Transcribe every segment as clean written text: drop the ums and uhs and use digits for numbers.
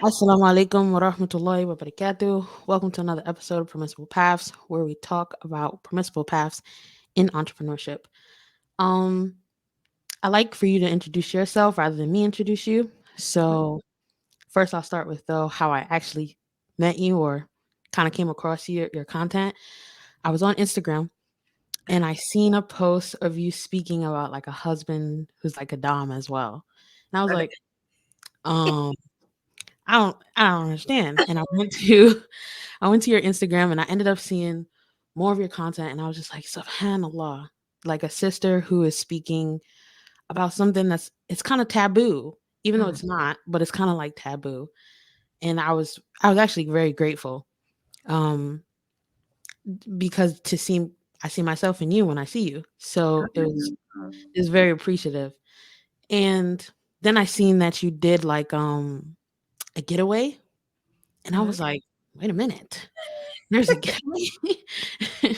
Assalamu alaikum wa rahmatullahi wa barakatuh. Welcome to another episode of Permissible Paths, where we talk about permissible paths in entrepreneurship. Um, I like for you to introduce yourself rather than me introduce you. So first, I'll start with though how I actually met you or kind of came across your content. I was on Instagram and I seen a post of you speaking about like a husband who's like a dom as well, and I was like, um, I don't understand. And I went to your Instagram and I ended up seeing more of your content and I was just like, subhanallah, like a sister who is speaking about something it's kind of taboo, even though Mm, it's not, but it's kind of like taboo. And I was actually very grateful. Um because I see myself in you when I see you. So it was very appreciative. And then I seen that you did like a getaway and I mhm. was like, wait a minute. There's a getaway.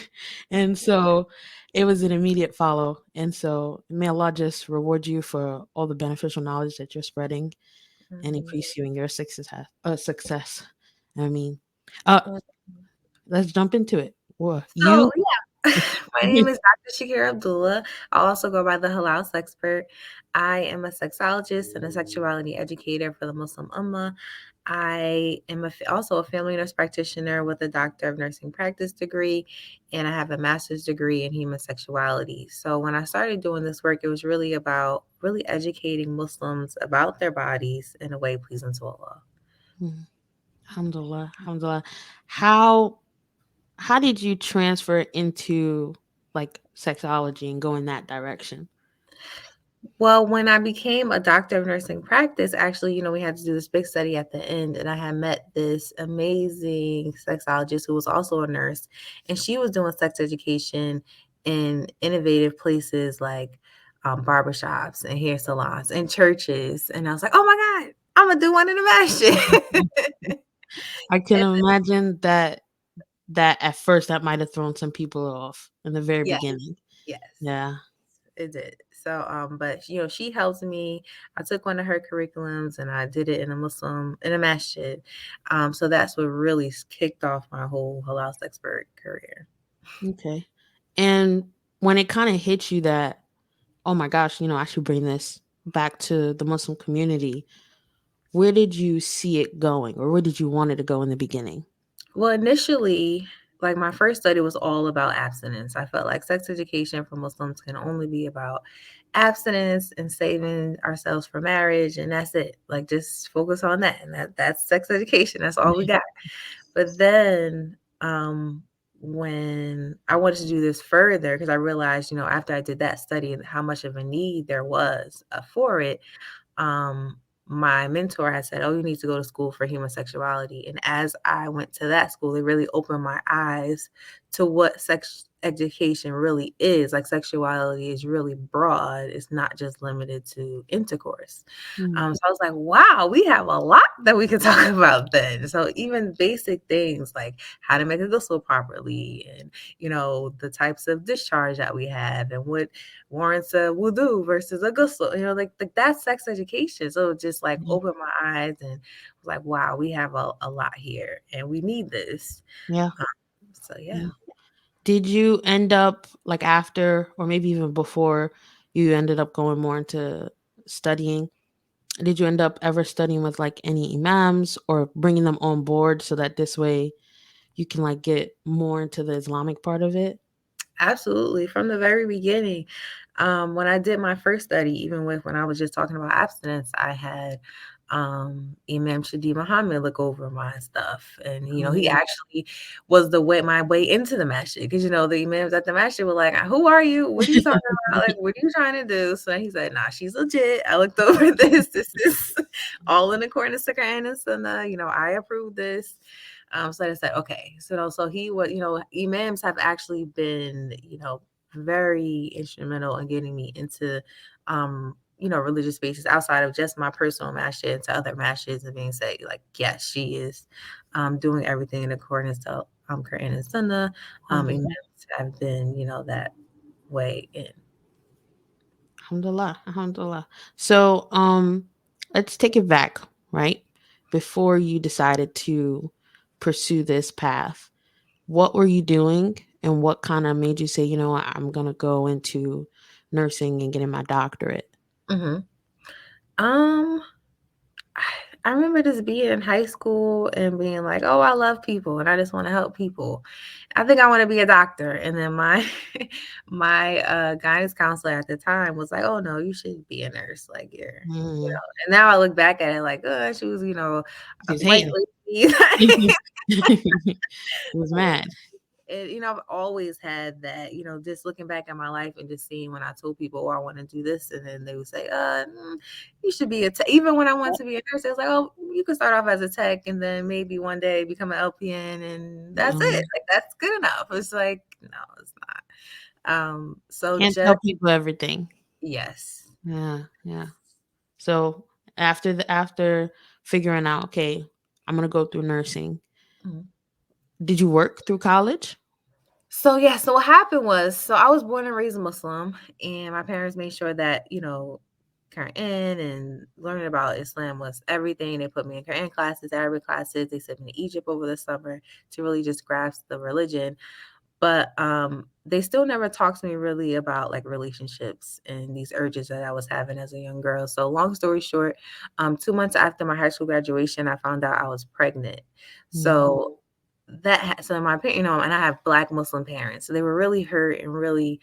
And so it was an immediate follow. And so may Allah just reward you for all the beneficial knowledge that you're spreading and Mhm. increase you in your success. I mean, uh, let's jump into it. Well, So, you, yeah, my name is Dr. Shaakira Abdullah. I also go by the Halal expert. I am a sexologist and a sexuality educator for the Muslim Ummah. I am also a family nurse practitioner with a doctor of nursing practice degree, and I have a master's degree in human sexuality. So when I started doing this work, it was really about really educating Muslims about their bodies in a way pleasing to Allah. Hmm, alhamdulillah, alhamdulillah. How how did you transfer into like sexology and go in that direction? Well, when I became a doctor of nursing practice, actually, we had to do this big study at the end, and I had met this amazing sexologist who was also a nurse, and she was doing sex education in innovative places like barbershops and hair salons and churches. And I was like, oh my God, I'm gonna do one in the masjid. I can imagine that at first that might have thrown some people off in the very Yes, beginning. yes. Yeah. It did. So, but she helped me. I took one of her curriculums and I did it in a masjid. So that's what really kicked off my whole halal expert career. Okay. And when it kind of hit you that, oh my gosh, I should bring this back to the Muslim community, where did you see it going or where did you want it to go in the beginning? Well, initially, like my first study was all about abstinence. I felt like sex education for Muslims can only be about abstinence and saving ourselves for marriage, and that's it. Like just focus on that, and that's sex education. That's all we got. But then, when I wanted to do this further, because I realized, after I did that study and how much of a need there was for it, um, my mentor had said, "Oh, you need to go to school for human sexuality." And as I went to that school, it really opened my eyes to what sex education really is. Like sexuality is really broad. It's not just limited to intercourse. Mm, So I was like, wow, we have a lot that we could talk about then. So even basic things like how to make a ghusl properly and, the types of discharge that we have and what warrants a wudu versus a ghusl, like that's sex education. So it just like yeah. opened my eyes and was like, wow, we have a lot here and we need this. Yeah. Um, so yeah. Yeah. Did you end up like after or maybe even before you ended up going more into studying? Did you end up ever studying with like any imams or bringing them on board so that this way you can like get more into the Islamic part of it? Absolutely. From the very beginning, when I did my first study, even with when I was just talking about abstinence, I had Imam Shadi Muhammad look over my stuff. And, he Mm, actually was my way into the masjid. Because, the imams at the masjid were like, who are you? What are you talking about? Like, what are you trying to do? So he said, nah, she's legit. I looked over this. This is all in accordance to Quran and Sunnah. I approve this. So I said, okay. So he was, imams have actually been, very instrumental in getting me into, religious spaces outside of just my personal masjid into other masjids and being say, like, yes, she is doing everything in accordance to Quran and Sunnah. Imams alhamdulillah. have been, that way in. Alhamdulillah. Alhamdulillah. So let's take it back, right? before you decided to pursue this path, what were you doing and what kind of made you say, you know what, I'm going to go into nursing and getting my doctorate? Mm-hmm. Um, I remember just being in high school and being like, "Oh, I love people and I just want to help people. I think I want to be a doctor." And then my my guidance counselor at the time was like, "Oh no, you should be a nurse. Like you're." Mm, And now I look back at it like, she was, she a was white hating. lady. She was mad. And I've always had that, just looking back at my life and just seeing when I told people, "Oh, I want to do this," and then they would say, you should be a tech. Even when I wanted to be a nurse, it was like, "Oh, you can start off as a tech and then maybe one day become an LPN, and that's it. No, Like that's good enough." It's like, no, it's not. So can't just tell people everything. yes. Yeah, yeah. So after figuring out, okay, I'm gonna go through nursing. Mhm. Did you work through college? So yeah, so what happened was, so I was born and raised Muslim, and my parents made sure that Quran and learning about Islam was everything. They put me in Quran classes, Arabic classes. They sent me to Egypt over the summer to really just grasp the religion. But they still never talked to me really about like relationships and these urges that I was having as a young girl. So long story short, 2 months after my high school graduation, I found out I was pregnant. Mm, So so my parents, and I have Black Muslim parents, so they were really hurt and really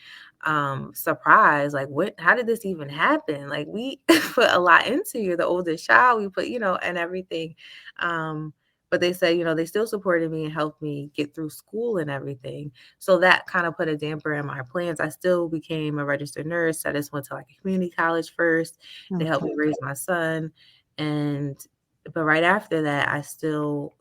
surprised, like, what, how did this even happen? Like, we put a lot into you, the oldest child, we put, and everything. But they said, they still supported me and helped me get through school and everything. So that kind of put a damper in my plans. I still became a registered nurse. I just went to like a community college first. They helped okay. me raise my son. And but right after that, I still,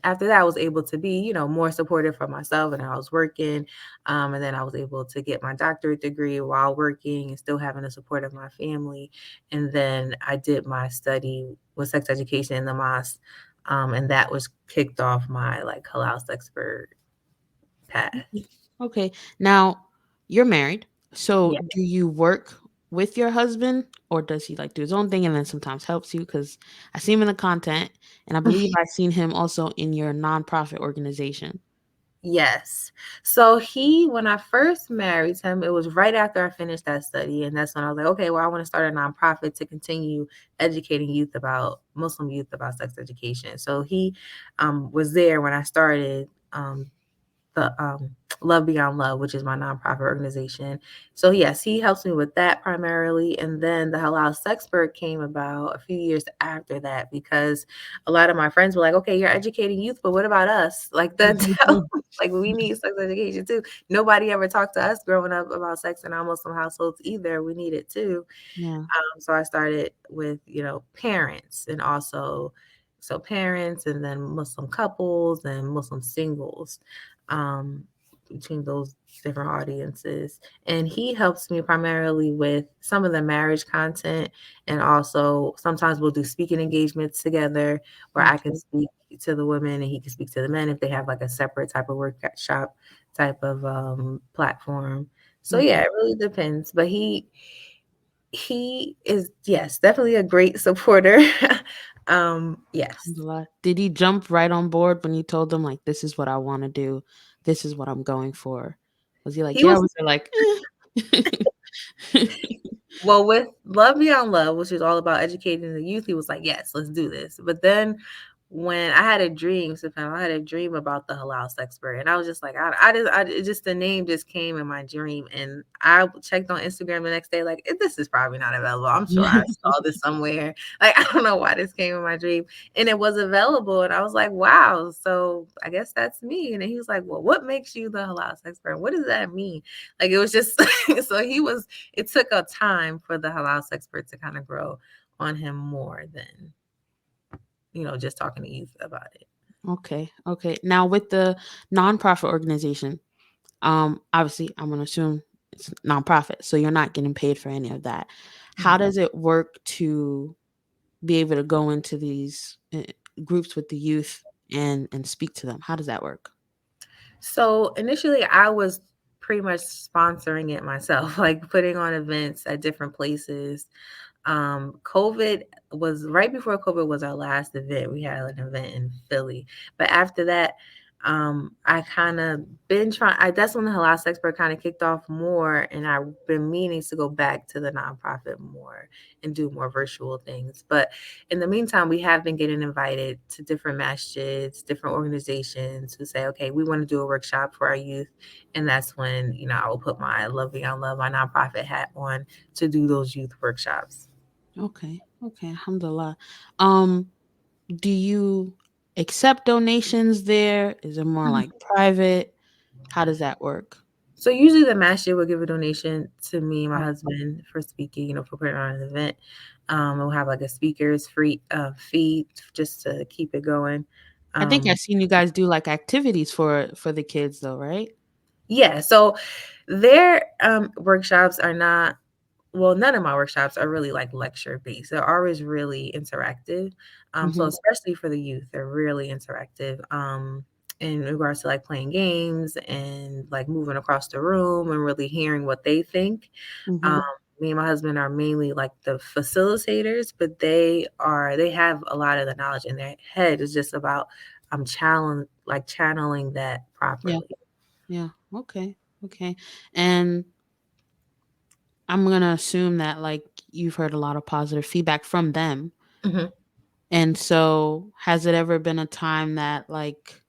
after that, I was able to be, more supportive for myself, and I was working. And then I was able to get my doctorate degree while working and still having the support of my family. And then I did my study with sex education in the mosque. And that was kicked off my like halal expert path. Okay. Now you're married. So Yeah. do you work with your husband or does he like do his own thing and then sometimes helps you? Because I see him in the content and I believe I've seen him also in your nonprofit organization. Yes. So when I first married him, it was right after I finished that study. And that's when I was like, okay, well, I want to start a nonprofit to continue educating Muslim youth about sex education. So he was there when I started the Love Beyond Love, which is my nonprofit organization. So yes, he helps me with that primarily. And then the Halal Sexpert came about a few years after that because a lot of my friends were like, "Okay, you're educating youth, but what about us? Like like we need sex education too." Nobody ever talked to us growing up about sex in our Muslim households either. We need it too. Yeah. So I started with, parents and also so parents and then Muslim couples and Muslim singles, um, between those different audiences. And he helps me primarily with some of the marriage content. And also sometimes we'll do speaking engagements together where I can Okay. speak to the women and he can speak to the men if they have like a separate type of workshop type of platform. So yeah, Okay. it really depends. But he is, yes, definitely a great supporter. Yes. Alhamdulillah. Did he jump right on board when you told him like this is what I want to do? This is what I'm going for? Was he like, He yeah, or was was he like, Well, with Love Beyond Love, which is all about educating the youth, he was like, "Yes, let's do this." But then when I had a dream, I had a dream about the halal expert, and I was just like, it just the name just came in my dream, and I checked on Instagram the next day, like, this is probably not available. I'm sure I saw this somewhere. Like, I don't know why this came in my dream, and it was available, and I was like, wow, so I guess that's me. And then he was like, well, what makes you the halal expert? What does that mean? Like, it was just so it took a time for the halal expert to kind of grow on him more than, just talking to youth about it. Okay, okay. Now with the nonprofit organization, obviously I'm gonna assume it's nonprofit, so you're not getting paid for any of that. How Mhm. does it work to be able to go into these groups with the youth and speak to them? How does that work? So initially, I was pretty much sponsoring it myself, like putting on events at different places. COVID was right before COVID was our last event. We had an event in Philly, but after that, I kind of been trying. That's when the Halal Expert kind of kicked off more, and I've been meaning to go back to the nonprofit more and do more virtual things. But in the meantime, we have been getting invited to different masjids, different organizations who say, "Okay, we want to do a workshop for our youth," and that's when I will put my Love Beyond Love, my nonprofit hat on to do those youth workshops. Okay. Okay. Alhamdulillah. Um, do you accept donations there? Is it more like private? How does that work? So usually the masjid will give a donation to me and my Right. husband for speaking, for putting on an event. We'll have like a speaker's free fee just to keep it going. I think Um, I've seen you guys do like activities for the kids though, right? yeah, so their workshops are not, well, none of my workshops are really like lecture based. They're always really interactive. So Mhm. especially for the youth, they're really interactive. In regards to like playing games and like moving across the room and really hearing what they think. Um, Mhm. Me and my husband are mainly like the facilitators, but they have a lot of the knowledge in their head. It's just about channeling that Yeah. properly. Yeah. Okay. Okay. And I'm going to assume that like you've heard a lot of positive feedback from them. Mhm. And so has it ever been a time that like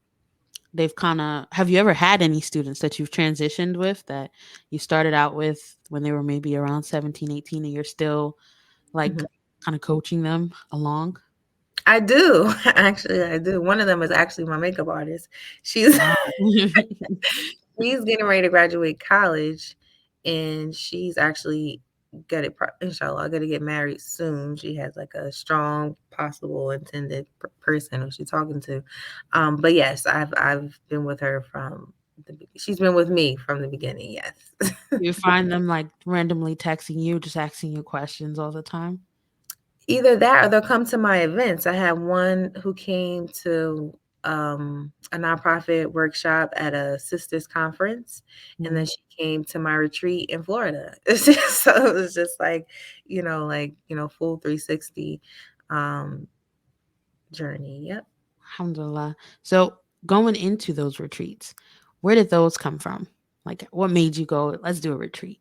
they've kind of have you ever had any students that you've transitioned with that you started out with when they were maybe around 17, 18, and you're still like Mhm. kind of coaching them along? I do. Actually, I do. One of them is actually my makeup artist. She's Wow. she's getting ready to graduate college, and she's actually inshallah gonna get married soon. She has like a strong possible intended person who she's talking to. But yes, I've been with her from she's been with me from the beginning. Yes. You find them like randomly texting you, just asking you questions all the time? Either that or they'll come to my events. I had one who came to a nonprofit workshop at a sisters conference, and then Mhm. she came to my retreat in Florida. So it was just like, full 360 um, journey. Yep. Alhamdulillah. So going into those retreats, where did those come from? Like what made you go, let's do a retreat?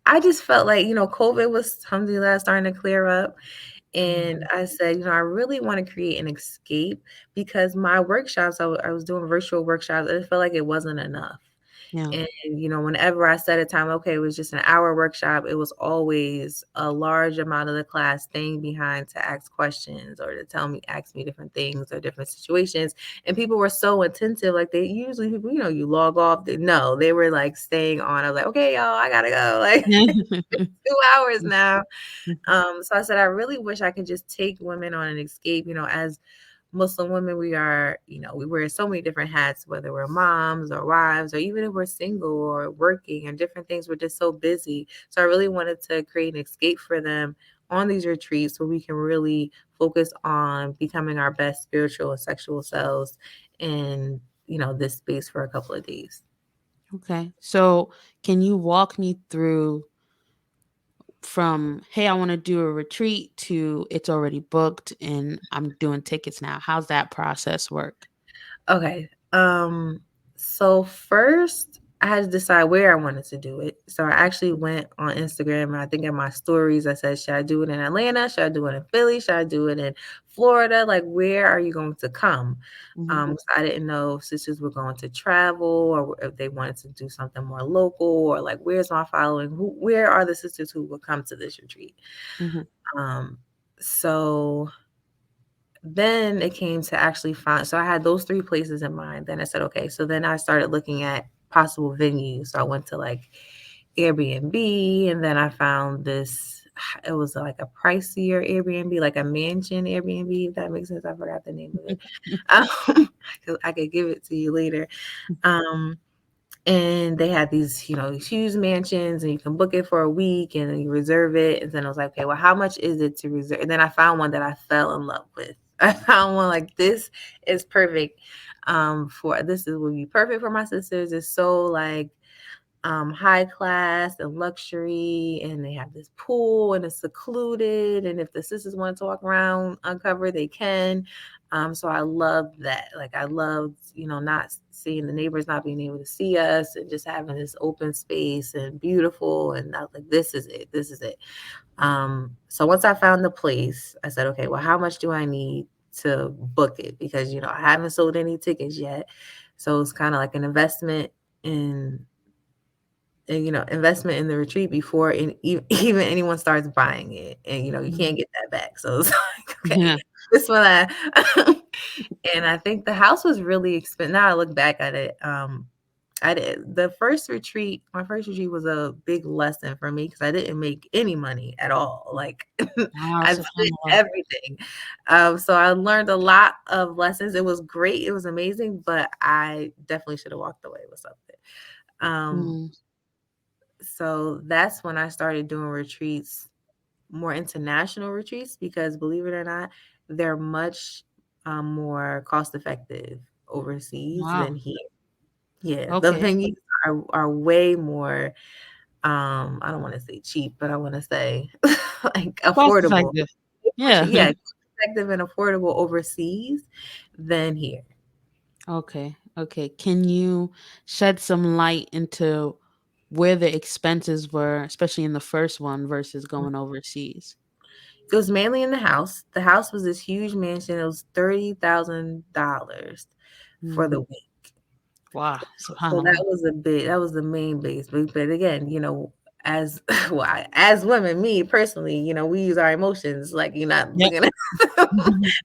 I just felt like, COVID was alhamdulillah starting to clear up. And Mhm. I said, I really want to create an escape because my workshops, I was doing virtual workshops, and it felt like it wasn't enough. Yeah. And, whenever I set a time, okay, it was just an hour workshop, it was always a large amount of the class staying behind to ask questions or to ask me different things or different situations. And people were so attentive. Like they usually, people, you log off. They were like staying on. I was like, okay, y'all, I gotta go. Like 2 hours now. So I said, I really wish I could just take women on an escape. As Muslim women, we wear so many different hats, whether we're moms or wives, or even if we're single or working and different things, we're just so busy. So I really wanted to create an escape for them on these retreats where we can really focus on becoming our best spiritual and sexual selves in, this space for a couple of days. Okay. So can you walk me through from, hey, I want to do a retreat to it's already booked and I'm doing tickets now? How's that process work? Okay. So first I had to decide where I wanted to do it. So I actually went on Instagram, and I think in my stories I said, should I do it in Atlanta? Should I do it in Philly? Should I do it in Florida? Like, where are you going to come? Hmm. So I didn't know if sisters were going to travel or if they wanted to do something more local, or like, where's my following? Where are the sisters who will come to this retreat? Hmm. Um, so then it came to actually find, so I had those three places in mind. Then I said, okay, so then I started looking at possible venues. So I went to like Airbnb, and then I found this, it was like a pricier Airbnb, like a mansion Airbnb, if that makes sense. I forgot the name of it. Um, 'Cause I could give it to you later. Um, and they had these, huge mansions, and you can book it for a week and then you reserve it. And then I was like, okay, well, how much is it to reserve? And then I found one that I fell in love with. I found one like, this is perfect. Would be perfect for my sisters. It's so like high class and luxury, and they have this pool and it's secluded. And if the sisters want to walk around uncovered, they can. So I loved that. Like I loved, not seeing the neighbors, not being able to see us, and just having this open space and beautiful. And I was like, this is it. This is it. So once I found the place, I said, okay, well, how much do I need to book it? Because, I haven't sold any tickets yet. So it's kind of like an in investment in the retreat before even anyone starts buying it, and you can't get that back. So it's like, okay, Yeah. this one and I think the house was really expensive. Now I look back at it. I did the first retreat. My first retreat was a big lesson for me because I didn't make any money at all. Like Wow, I spent subhanAllah. everything. So I learned a lot of lessons. It was great. It was amazing, but I definitely should have walked away with something. Um, Mm. so that's when I started doing retreats, more international retreats, because believe it or not, they're much more cost effective overseas than Wow. here. Yeah, the Okay. venues are way more, I don't want to say cheap, but I want to say like Cost affordable. effective. Yeah. Yeah, effective and affordable overseas than here. Okay. Okay. Can you shed some light into where the expenses were, especially in the first one versus going overseas? It was mainly in the house. The house was this huge mansion. It was $30,000 for the Mm. week. Wow. So that Subhanallah. was that was the main base. But again, as well, as women, me personally, we use our emotions. Like you're not Yep. looking at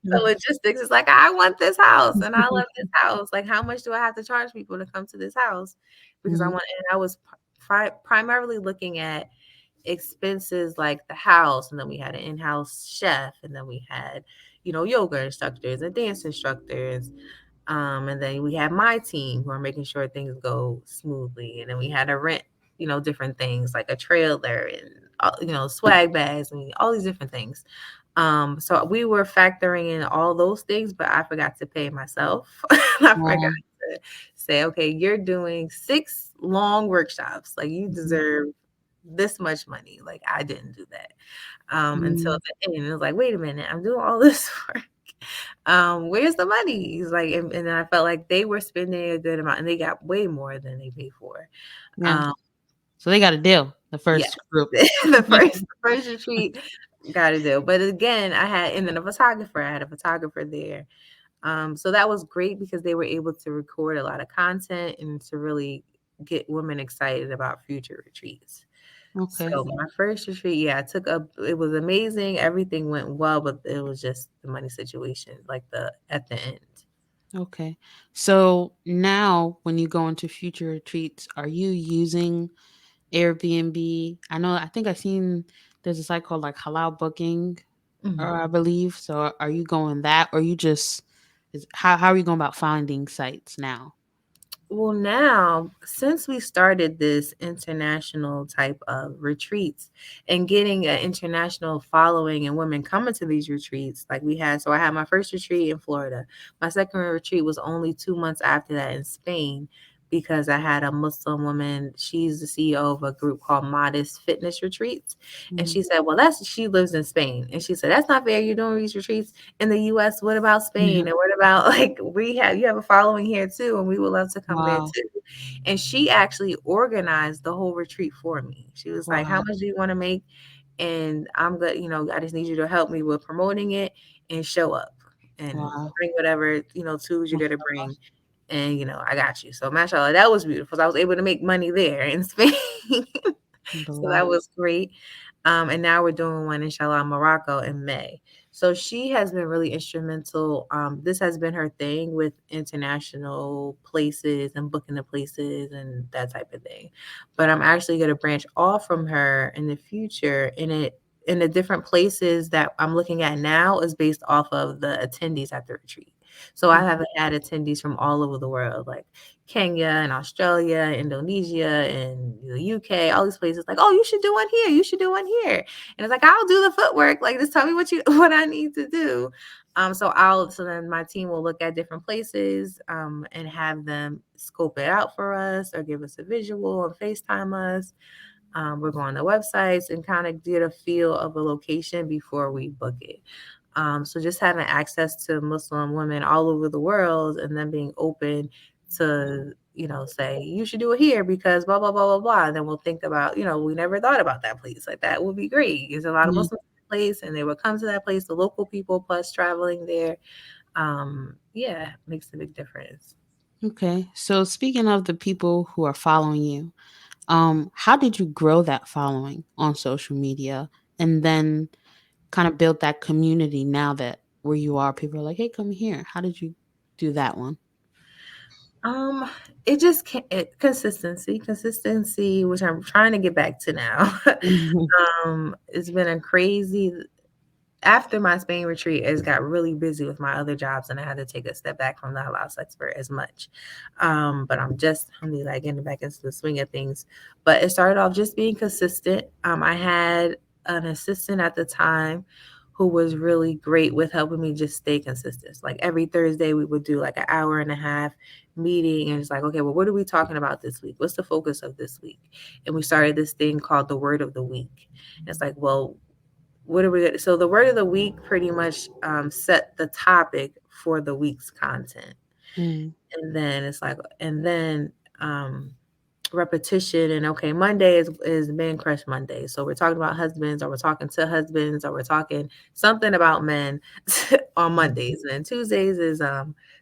the logistics. It's like I want this house and I love this house. Like how much do I have to charge people to come to this house? Because Mhm. I was primarily looking at expenses like the house, and then we had an in-house chef, and then we had yoga instructors and dance instructors, and then we had my team who are making sure things go smoothly, and then we had to rent different things like a trailer and swag bags and all these different things. So we were factoring in all those things, but I forgot to pay myself. I forgot Wow. to say, okay, you're doing 6 long workshops, like you Mhm. deserve this much money. Like I didn't do that. Until Mm. the end. It was like, wait a minute, I'm doing all this work. Where's the money? He's like, and then I felt like they were spending a good amount and they got way more than they paid for. Yeah. Um, So they got a deal, the yeah. first group. The first retreat got to do. But again, and then I had a photographer there. So that was great because they were able to record a lot of content and to really get women excited about future retreats. Okay. So my first retreat, yeah, it was amazing. Everything went well, but it was just the money situation, like at the end. Okay. So now when you go into future retreats, are you using Airbnb? I think I've seen there's a site called like Halal Booking, Mhm. or I believe. So are you going that, or you just how are you going about finding sites now? Well, now, since we started this international type of retreats and getting an international following and women coming to these retreats, like so I had my first retreat in Florida. My second retreat was only 2 months after that in Spain because I had a Muslim woman. She's the CEO of a group called Modest Fitness Retreats. And Mm. she said, well, she lives in Spain. And she said, that's not fair. You're doing these retreats in the US. What about Yeah. Spain? And what about like you have a following here too, and we would love to come there Wow. too. And she actually organized the whole retreat for me. She was like, how Wow. much do you want to make? And I'm good, I just need you to help me with promoting it and show up and Wow. bring whatever, tools you're gonna Mashallah. bring. And I got you. So mashallah, that was beautiful. So I was able to make money there in Spain. So Alhamdulillah. that was great. And now we're doing one, inshallah, in Morocco in May. So she has been really instrumental. This has been her thing with international places and booking the places and that type of thing. But I'm actually going to branch off from her in the future, and and the different places that I'm looking at now is based off of the attendees at the retreat. So I have had attendees from all over the world, like Kenya and Australia, Indonesia, and the UK, all these places. Like, oh, you should do one here. You should do one here. And it's like, I'll do the footwork. Like, just tell me what I need to do. So then my team will look at different places and have them scope it out for us or give us a visual and FaceTime us. We're going to websites and kind of get a feel of a location before we book it. So just having access to Muslim women all over the world and then being open to, say, you should do it here because blah, blah, blah, blah, blah. And then we'll think about, we never thought about that place. Like that would be great. There's a lot of Muslims in the place and they would come to that place, the local people plus traveling there. Makes a big difference. Okay. So speaking of the people who are following you, how did you grow that following on social media and then kind of build that community now that where you are, people are like, hey, come here. How did you do that one? It just consistency, which I'm trying to get back to now. It's been a crazy after my Spain retreat, it got really busy with my other jobs, and I had to take a step back from the halal expert as much. But I'm just like getting back into the swing of things. But it started off just being consistent. I had an assistant at the time who was really great with helping me just stay consistent. Like every Thursday, we would do like an hour and a half meeting, and it's like, okay, well, what are we talking about this week? What's the focus of this week? And we started this thing called the Word of the Week. And it's like, well, what are we? So the word of the week pretty much set the topic for the week's content, and then it's like, and then repetition. And okay, Monday is Man Crush Monday, so we're talking about husbands, or we're talking to husbands, or we're talking something about men on Mondays. And then Tuesdays is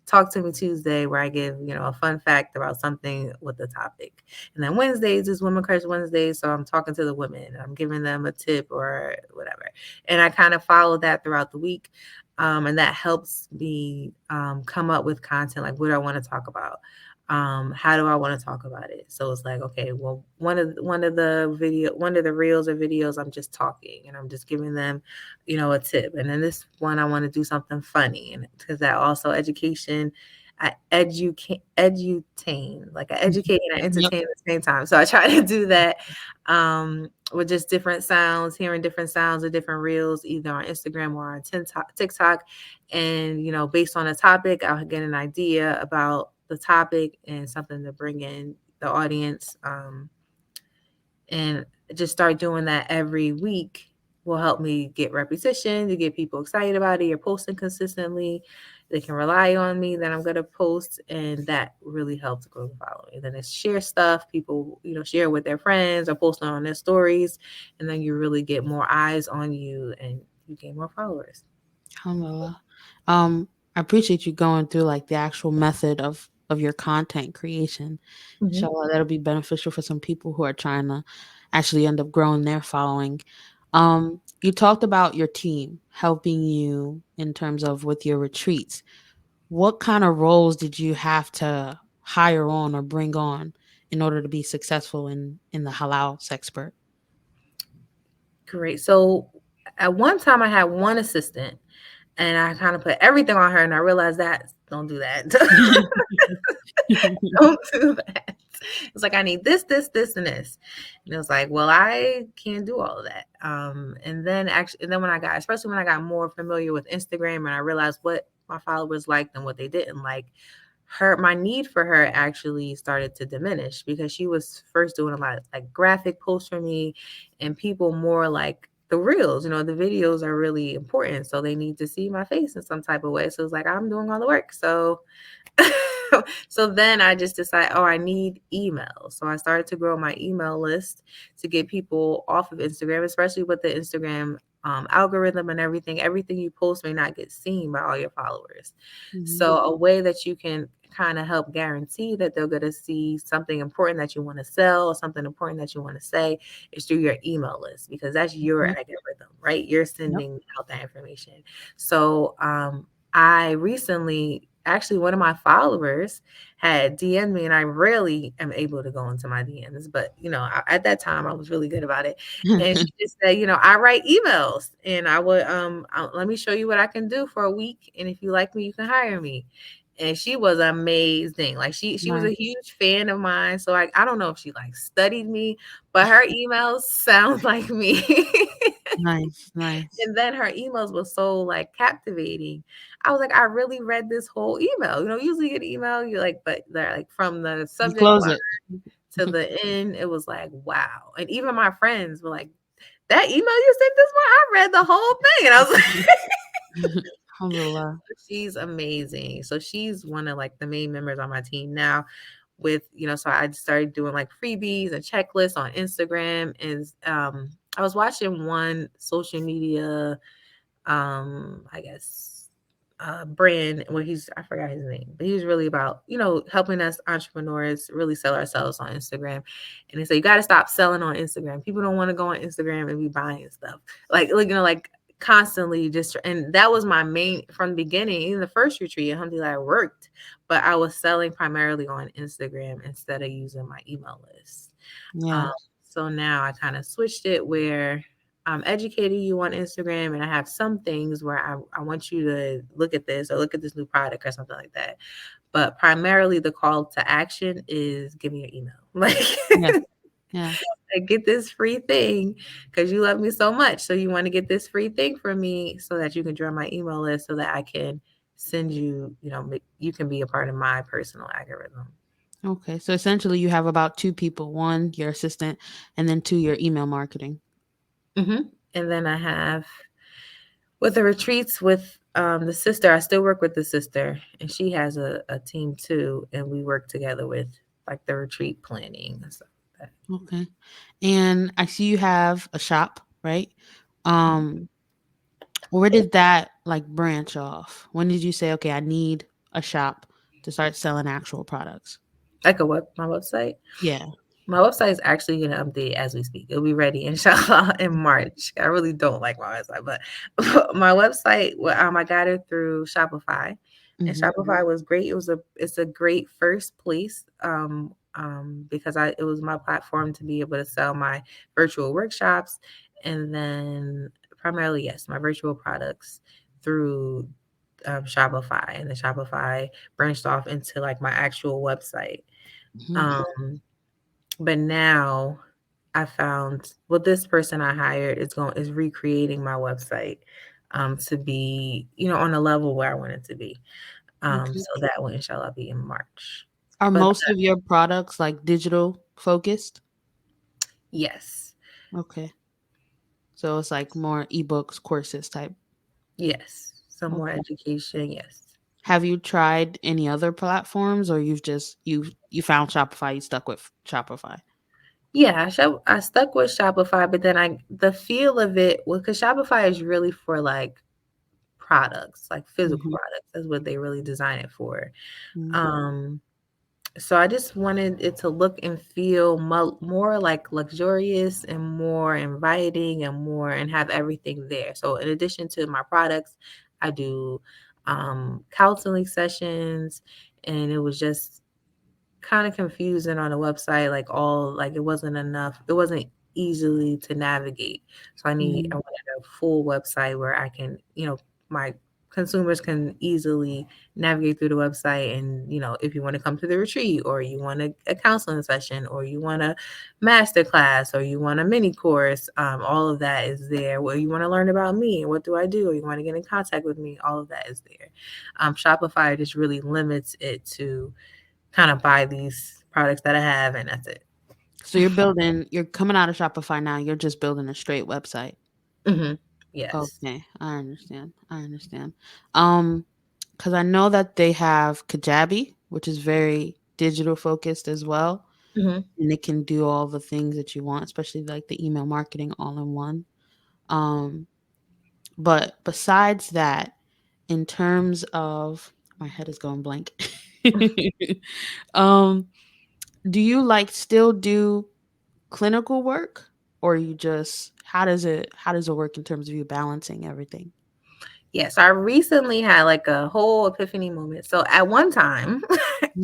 Talk to Me Tuesday, where I give a fun fact about something with the topic. And then Wednesdays is Women Crush Wednesdays, so I'm talking to the women, I'm giving them a tip or whatever, and I kind of follow that throughout the week. And that helps me come up with content, like what do I want to talk about, how do I want to talk about it? So it's like, okay, well, one of the reels or videos, I'm just talking and I'm just giving them, a tip. And then this one, I want to do something funny, and because that also education, I edutain, like I educate and I Yep. entertain at the same time. So I try to do that with just different sounds, hearing different sounds of different reels, either on Instagram or on TikTok. And, based on a topic, I'll get an idea about the topic and something to bring in the audience. And just start doing that every week will help me get repetition, to get people excited about it. You're posting consistently. They can rely on me that I'm going to post, and that really helps grow the following. And then it's share stuff. People, share with their friends or posting on their stories, and then you really get more eyes on you and you gain more followers. Alhamdulillah. I appreciate you going through like the actual method of your content creation. Mm-hmm. Inshallah, that'll be beneficial for some people who are trying to actually end up growing their following. You talked about your team helping you in terms of with your retreats. What kind of roles did you have to hire on or bring on in order to be successful in the halal expert? Great. So at one time, I had one assistant, and I kind of put everything on her, and I realized that don't do that. Don't do that. It's like, I need this, this, this, and this. And it was like, well, I can't do all of that. And then especially when I got more familiar with Instagram and I realized what my followers liked and what they didn't like, my need for her actually started to diminish, because she was first doing a lot of like graphic posts for me, and people more like the reels, the videos are really important. So they need to see my face in some type of way. So it's like, I'm doing all the work. So so then I just decided, I need email. So I started to grow my email list to get people off of Instagram, especially with the Instagram algorithm and everything. Everything you post may not get seen by all your followers. So a way that you can kind of help guarantee that they're going to see something important that you want to sell or something important that you want to say is through your email list, because that's your algorithm, right? You're sending out that information. So I recently actually one of my followers had DM'd me, and I rarely am able to go into my DMs, but at that time I was really good about it. And she just said, I write emails, and I would let me show you what I can do for a week, and if you like me, you can hire me. And she was amazing. Like she was a Nice, huge fan of mine. So I don't know if she like studied me, but her emails sound like me. nice, nice. And then her emails were so like captivating. I was like, I really read this whole email. Usually you get an email, you're like, but they're like from the You subject close line it. to the end, it was like, wow. And even my friends were like, that email you sent this one, I read the whole thing. And I was like, Alhamdulillah. she's amazing. So she's one of like the main members on my team now with, so I started doing like freebies and checklists on Instagram. And I was watching one social media, I guess, brand where I forgot his name, but he was really about, helping us entrepreneurs really sell ourselves on Instagram. And they say, you got to stop selling on Instagram. People don't want to go on Instagram and be buying stuff like constantly just, and that was my main from the beginning. In the first retreat, alhamdulillah, I worked, but I was selling primarily on Instagram instead of using my email list. Um, Yeah, so now I kind of switched it where I'm educating you on Instagram, and I have some things where I want you to look at this or look at this new product or something like that. But primarily the call to action is give me your email. yeah, yeah. Like, get this free thing because you love me so much. So you want to get this free thing from me so that you can join my email list so that I can send you, you can be a part of my personal algorithm. Okay, so essentially you have about two people: one, your assistant, and then two, your email marketing. And then I have with the retreats with the sister, I still work with the sister, and she has a team too, and we work together with like the retreat planning and stuff like Okay, and I see you have a shop, right? that. Um, where did that like branch off? When did you say, okay, I need a shop to start selling actual products? Like my website. Yeah. My website is actually going to update as we speak. It'll be ready, inshallah, in March. I really don't like my website, but my website, I got it through Shopify, and Mm-hmm. Shopify was great. It's a great first place, because it was my platform to be able to sell my virtual workshops, and then primarily, yes, my virtual products through Shopify, and the Shopify branched off into like my actual website. Mm-hmm. Um, but now I found this person I hired is recreating my website to be, on a level where I want it to be. Okay. So that will inshallah be in March. Are But most of your products like digital focused? yes. Okay. So it's like more ebooks, courses type. Yes. Some more Okay. education, yes. Have you tried any other platforms, or you've just you found Shopify, you stuck with Shopify? Yeah, I stuck with Shopify, but then the feel of it, well, because Shopify is really for like products, like physical Mm-hmm. products. That's what they really design it for. Mm-hmm. Um, So I just wanted it to look and feel more like luxurious and more inviting and and have everything there. So in addition to my products, I do counseling sessions, and it was just kind of confusing on the website, like it wasn't enough. It wasn't easily to navigate. So I Mm-hmm. wanted a full website where I can, my consumers can easily navigate through the website. And, if you want to come to the retreat, or you want a counseling session, or you want a master class, or you want a mini course, all of that is there. Well, you want to learn about me and what do I do, or you want to get in contact with me, all of that is there. Shopify just really limits it to kind of buy these products that I have, and that's it. So you're coming out of Shopify now. You're just building a straight website. Hmm. Yes. Okay, I understand. I understand. Um, because I know that they have Kajabi, which is very digital focused as well, Hmm. and it can do all the things that you want, especially like the email marketing all in one. Um, but besides that, in terms of my head is going blank. um, do you like still do clinical work, or you just how does it work in terms of you balancing everything? Yes, I recently had like a whole epiphany moment. So at one time,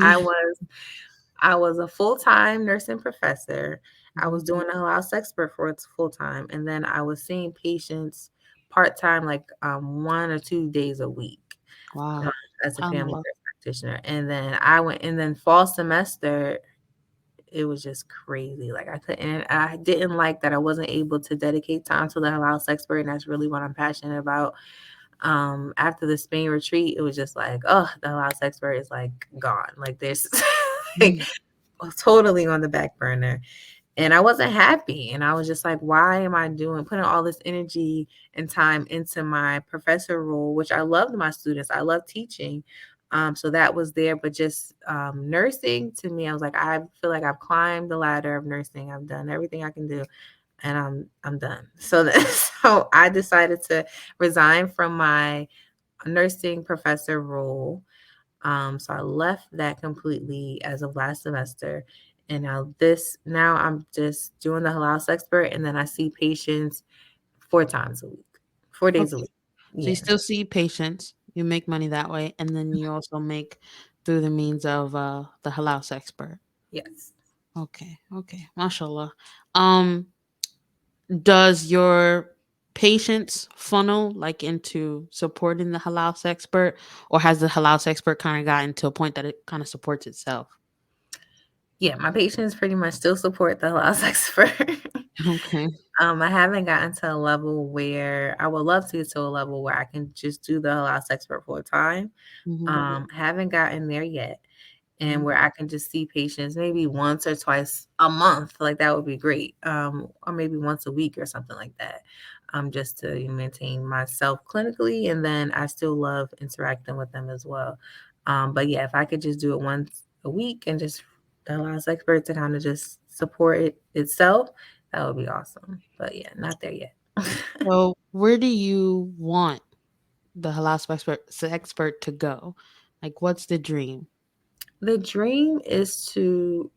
I was I was a full-time nursing professor. I Mhm. was doing a Halal expert for it's full-time, and then I was seeing patients part-time, like 1 or 2 days a week, um, Wow. as a family SubhanAllah. nurse practitioner. And then I went, and then fall semester, it was just crazy. Like I didn't like that I wasn't able to dedicate time to the Halal expert, and that's really what I'm passionate about. After the Spain retreat, it was just like, oh, the last expert is like gone. Like there's like Mm. totally on the back burner. And I wasn't happy. And I was just like, why am I putting all this energy and time into my professor role, which I loved my students. I love teaching. So that was there. But just nursing to me, I was like, I feel like I've climbed the ladder of nursing. I've done everything I can do, and I'm done. So so I decided to resign from my nursing professor role. So I left that completely as of last semester. And now I'm just doing the halal expert, and then I see patients 4 times a week, 4 days a Okay. week. So you Yeah. still see patients, you make money that way, and then you also make through the means of the halal expert. Yes. Okay, okay. Mashallah. Um, does your patients funnel like into supporting the halal expert, or has the halal expert kind of gotten to a point that it kind of supports itself? Yeah, my patients pretty much still support the halal expert. Okay. I haven't gotten to a level where I would love to get to a level where I can just do the halal expert full time. Mm-hmm. Haven't gotten there yet. And Mm-hmm. where I can just see patients maybe once or twice a month, like that would be great. Or maybe once a week or something like that. Just to maintain myself clinically, and then I still love interacting with them as well. But yeah, if I could just do it once a week and just allow expert to kind of just support it itself, that would be awesome. But yeah, not there yet. So where do you want the halal expert to go? Like, what's the dream? The dream is to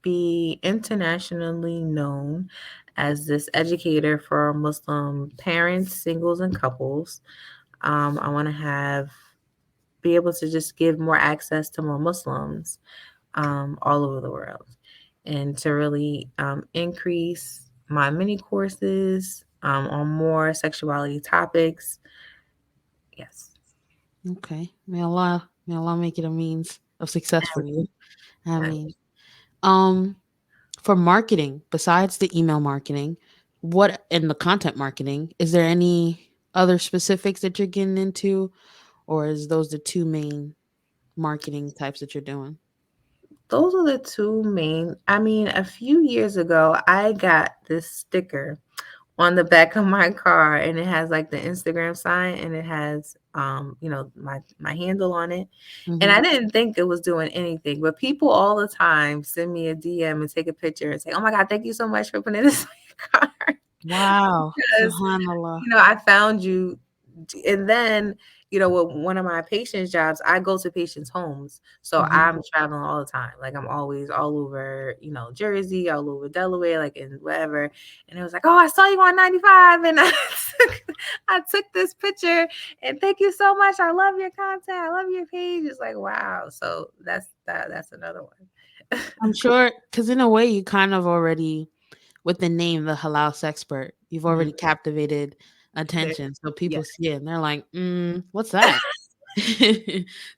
be internationally known as this educator for Muslim parents, singles, and couples. I want to be able to just give more access to more Muslims all over the world, and to really increase my mini courses on more sexuality topics. Yes. Okay. May Allah make it a means of success for you. I Um, mean, um, for marketing, besides the email marketing, what and the content marketing, is there any other specifics that you're getting into, or is those the two main marketing types that you're doing? Those are the two main. I mean, a few years ago, I got this sticker on the back of my car, and it has like the Instagram sign, and it has my handle on it. And Mm-hmm. I didn't think it was doing anything, but people all the time send me a DM and take a picture and say, "Oh my God, thank you so much for putting this on your car." Wow. Because Subhanallah. I found you. And then, with one of my patients' jobs, I go to patients' homes. So Mm-hmm. I'm traveling all the time. Like I'm always all over, Jersey, all over Delaware, like in wherever. And it was like, oh, I saw you on 95, and took, I took this picture, and thank you so much. I love your content. I love your page. It's like, wow. So that's another one. I'm sure, because in a way, you kind of already, with the name, the halal expert, you've Mhm. already captivated attention. So Yeah. people see it and they're like, what's that?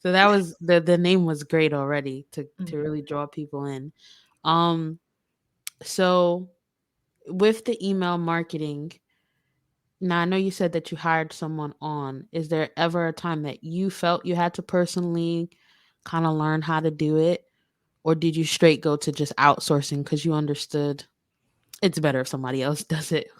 So that was the name was great already to Mhm. really draw people in. Um, so with the email marketing, now I know you said that you hired someone on. Is there ever a time that you felt you had to personally kind of learn how to do it? Or did you straight go to just outsourcing because you understood it's better if somebody else does it?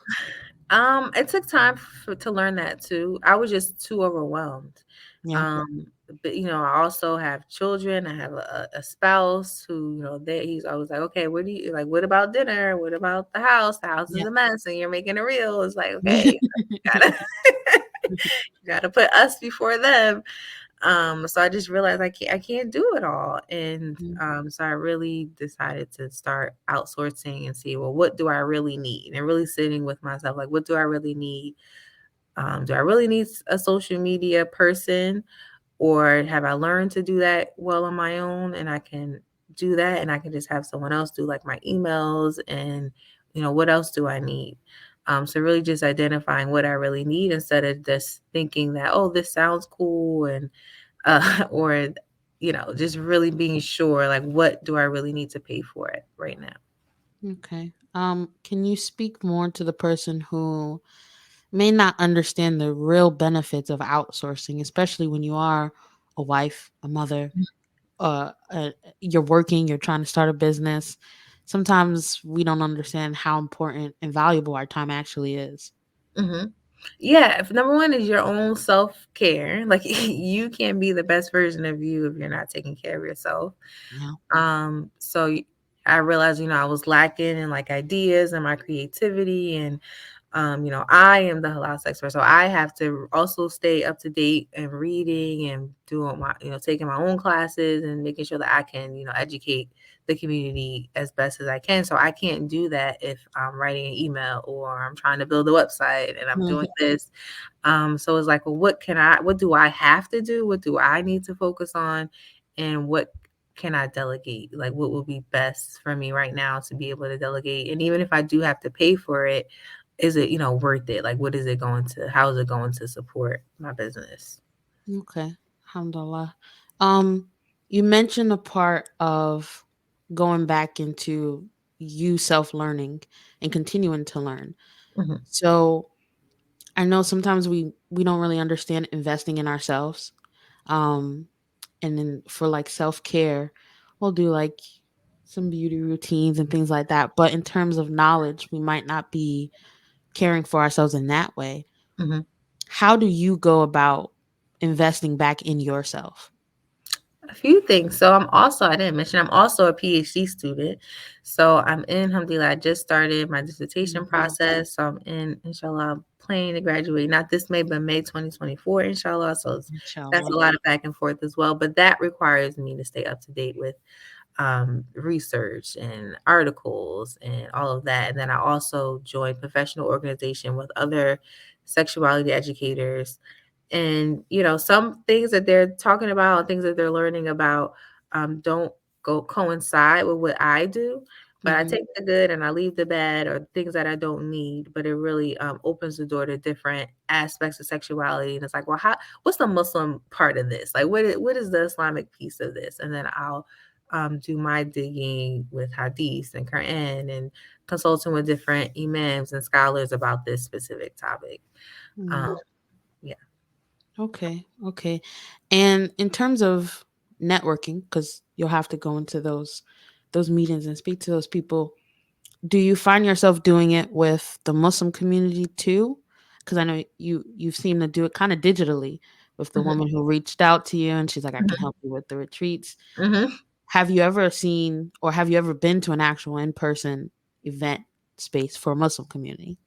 It took time to learn that too. I was just too overwhelmed. Yeah. Um, but I also have children. I have a spouse who, he's always like, okay, what do you like? What about dinner? What about the house? The house is Yeah. a mess, and you're making a reel. It's like, okay, you gotta you gotta put us before them. So I just realized I can't do it all. And Mhm. so I really decided to start outsourcing and see, well, what do I really need? And really sitting with myself, like, what do I really need? Do I really need a social media person, or have I learned to do that well on my own, and I can do that, and I can just have someone else do like my emails, and what else do I need? So really just identifying what I really need instead of just thinking that, oh, this sounds cool, and or just really being sure, like, what do I really need to pay for it right now? Okay. Can you speak more to the person who may not understand the real benefits of outsourcing, especially when you are a wife, a mother, you're working, you're trying to start a business. Sometimes we don't understand how important and valuable our time actually is. Hmm. Yeah, if number one is your own self-care, like you can't be the best version of you if you're not taking care of yourself. Yeah. I realized, I was lacking in like ideas and my creativity, and I am the halal expert, so I have to also stay up to date and reading and doing my, taking my own classes and making sure that I can, educate the community as best as I can. So I can't do that if I'm writing an email or I'm trying to build a website and I'm doing Mhm. this. So it's like, well, what do I have to do? What do I need to focus on? And what can I delegate? Like, what would be best for me right now to be able to delegate? And even if I do have to pay for it, is it, worth it? Like, how is it going to support my business? Okay. Alhamdulillah. Um, you mentioned a part of going back into you self learning and continuing to learn. Hmm. So I know sometimes we don't really understand investing in ourselves. Um, and then for like self care, we'll do like some beauty routines and things like that. But in terms of knowledge, we might not be caring for ourselves in that way. Hmm. How do you go about investing back in yourself? A few things. So I didn't mention, I'm also a PhD student. So I'm in, alhamdulillah, I just started my dissertation Mhm. process. So I'm in, inshallah, I'm planning to graduate, not this May, but May 2024, inshallah. So that's a Inshallah. lot of back and forth as well. But that requires me to stay up to date with research and articles and all of that. And then I also joined professional organization with other sexuality educators. And some things that they're talking about, things that they're learning about, don't go coincide with what I do. But I Mhm. take the good and I leave the bad, or things that I don't need. But it really opens the door to different aspects of sexuality. And it's like, well, what's the Muslim part of this? Like, what is the Islamic piece of this? And then I'll do my digging with hadiths and Quran, and consulting with different imams and scholars about this specific topic. Um, Mm. yeah. Okay. Okay. And in terms of networking, because you'll have to go into those meetings and speak to those people, do you find yourself doing it with the Muslim community too? Because I know you seem to do it kind of digitally with the Mhm, woman who reached out to you and she's like, I can mhm, help you with the retreats. mhm. Have you ever seen or have you ever been to an actual in person event space for a Muslim community?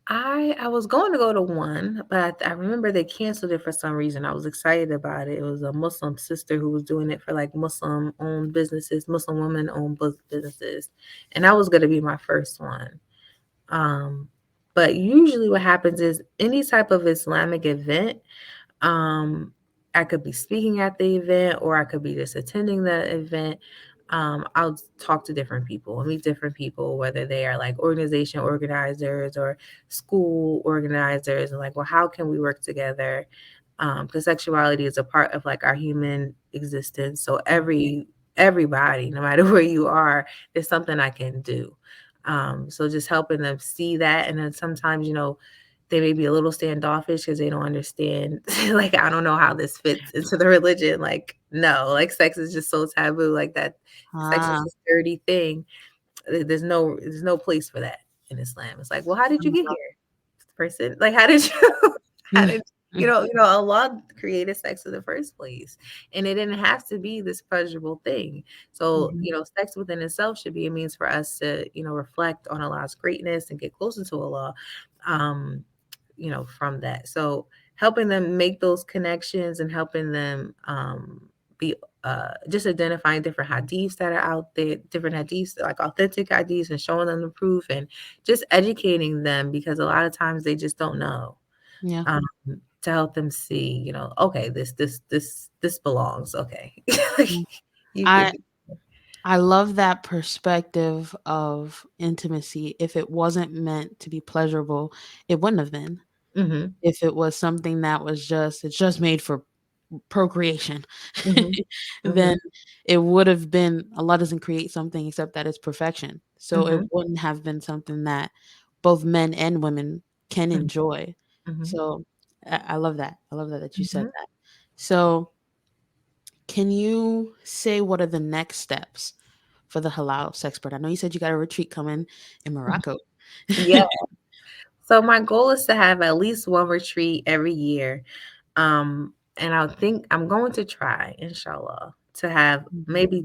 I was going to go to one, but I remember they canceled it for some reason. I was excited about it. It was a Muslim sister who was doing it for like Muslim-owned businesses, Muslim women-owned businesses, and that was going to be my first one. Um, but usually, what happens is any type of Islamic event, Um, I could be speaking at the event, or I could be just attending the event. I'll talk to different people, meet different people, whether they are like organization organizers or school organizers, and like, well, how can we work together? Because sexuality is a part of like our human existence. So everybody, no matter where you are, there's something I can do. So just helping them see that, and then sometimes, they may be a little standoffish because they don't understand. Like, I don't know how this fits into the religion. Like, no, like sex is just so taboo. Like that, sex is Ah, this dirty thing. There's no place for that in Islam. It's like, well, how did you get here, person? Like, how did you? How did Allah created sex in the first place, and it didn't have to be this pleasurable thing. So, Mhm. sex within itself should be a means for us to, reflect on Allah's greatness and get closer to Allah. Um, from that. So helping them make those connections and helping them be just identifying different hadiths that are out there, different hadiths, like authentic hadiths, and showing them the proof and just educating them, because a lot of times they just don't know. Yeah. Um, to help them see, okay, this belongs. Okay. Like, Mm. you could I be. I love that perspective of intimacy. If it wasn't meant to be pleasurable, it wouldn't have been. Mm-hmm. If it was something that was it's just made for procreation, Mm-hmm. then Mm-hmm. it would have been Allah doesn't create something except that it's perfection. So it Mm-hmm. wouldn't have been something that both men and women can enjoy. Mm-hmm. So I love that. I love that you said Mm-hmm. that. So can you say what are the next steps for the halal sexpert? I know you said you got a retreat coming in Morocco. Yeah. So my goal is to have at least one retreat every year. And I think I'm going to try, inshallah, to have Mhm, maybe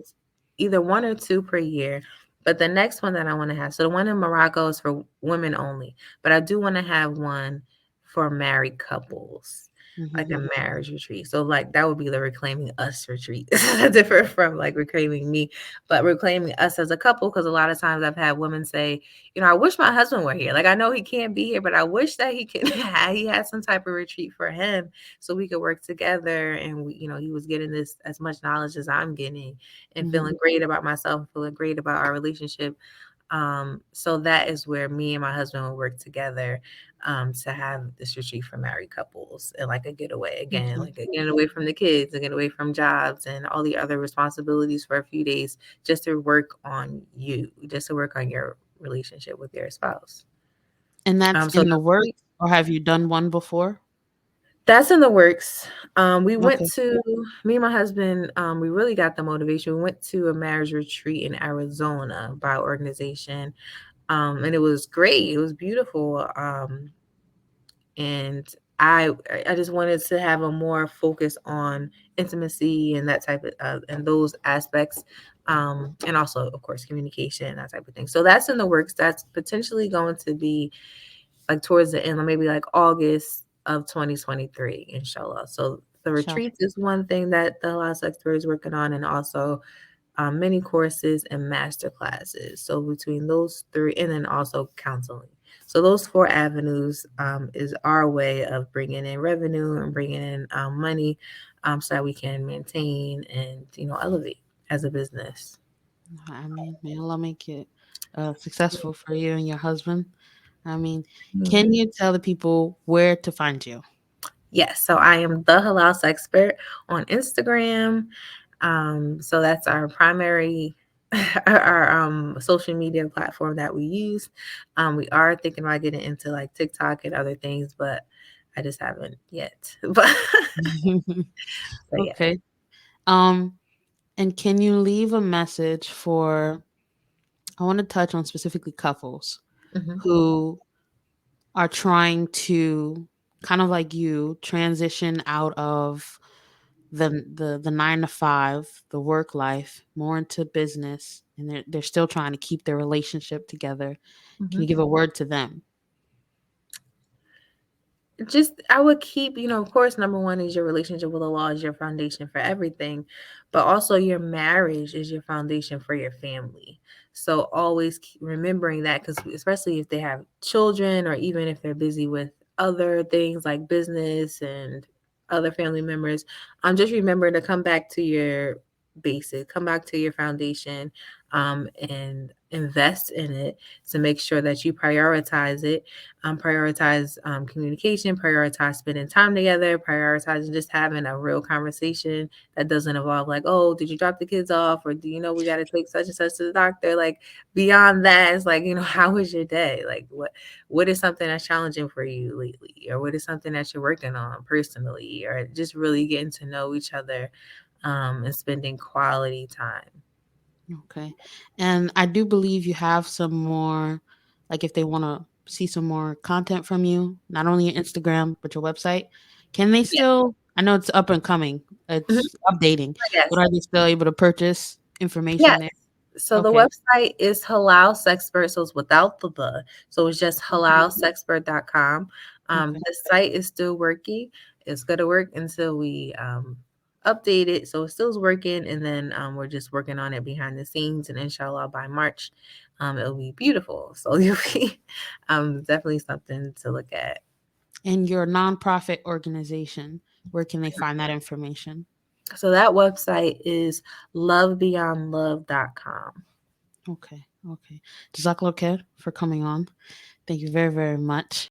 either one or two per year. But the next one that I want to have, so the one in Morocco is for women only, but I do want to have one for married couples, like mhm, a marriage retreat. So like that would be the Reclaiming Us retreat. Different from like Reclaiming Me, but Reclaiming Us as a couple, because a lot of times I've had women say, I wish my husband were here. Like, I know he can't be here, but I wish that he could he had some type of retreat for him so we could work together. And he was getting this as much knowledge as I'm getting, and mhm. feeling great about myself, feeling great about our relationship. So that is where me and my husband will work together, to have this retreat for married couples, and like a getaway again, Okay. like a getting away from the kids, and get away from jobs and all the other responsibilities for a few days, just to work on you, just to work on your relationship with your spouse. And that's So in the works, or have you done one before? that's in the works. We went Okay. to Me and my husband. We really got the motivation. We went to a marriage retreat in Arizona by our organization, and it was great. It was beautiful. And I just wanted to have a more focus on intimacy and that type of and those aspects, and also of course communication, that type of thing. So that's in the works. That's potentially going to be like towards the end, like maybe like August of 2023, inshallah. So the Sure. retreats is one thing that the Halal Sector is working on, and also mini courses and master classes. So between those three, and then also counseling. So those four avenues, is our way of bringing in revenue and bringing in money, so that we can maintain and elevate as a business. I mean, may Allah make it successful for you and your husband. I mean, can you tell the people where to find you? Yes, so I am the Halal Expert on Instagram. So that's our primary our social media platform that we use. We are thinking about getting into like TikTok and other things, but I just haven't yet. But yeah. Okay. Um, and can you leave a message for, I want to touch on specifically couples Hmm. who are trying to kind of like you transition out of the 9 to 5, the work life, more into business, and they're still trying to keep their relationship together. Can Hmm. you give a word to them? Just I would keep, of course, number one is your relationship with Allah is your foundation for everything, but also your marriage is your foundation for your family. So always keep remembering that, because especially if they have children, or even if they're busy with other things like business and other family members, just remember to come back to your basic, come back to your foundation, and invest in it, to make sure that you prioritize it, prioritize communication, prioritize spending time together, prioritize just having a real conversation that doesn't involve like, oh, did you drop the kids off, or do you know we got to take such and such to the doctor? Like beyond that, it's like, how was your day? Like what is something that's challenging for you lately, or what is something that you're working on personally, or just really getting to know each other, and spending quality time. Okay. And I do believe you have some more, like if they want to see some more content from you, not only your Instagram, but your website, can they Yeah. still, I know it's up and coming, Mhm. it's updating, but Yes. are they still able to purchase Yes. information there? So the Okay. website is Halal Sexpert, so it's without the. So it's just Okay. halalsexpert.com. Okay. The site is still working. It's going to work until we updated, so it still's working, and then we're just working on it behind the scenes, and inshallah by March it'll be beautiful. So you'll be definitely something to look at. And your nonprofit organization, where can they find that information? So that website is lovebeyondlove.com. Okay. Jazakallah khair for coming on. Thank you very, very much.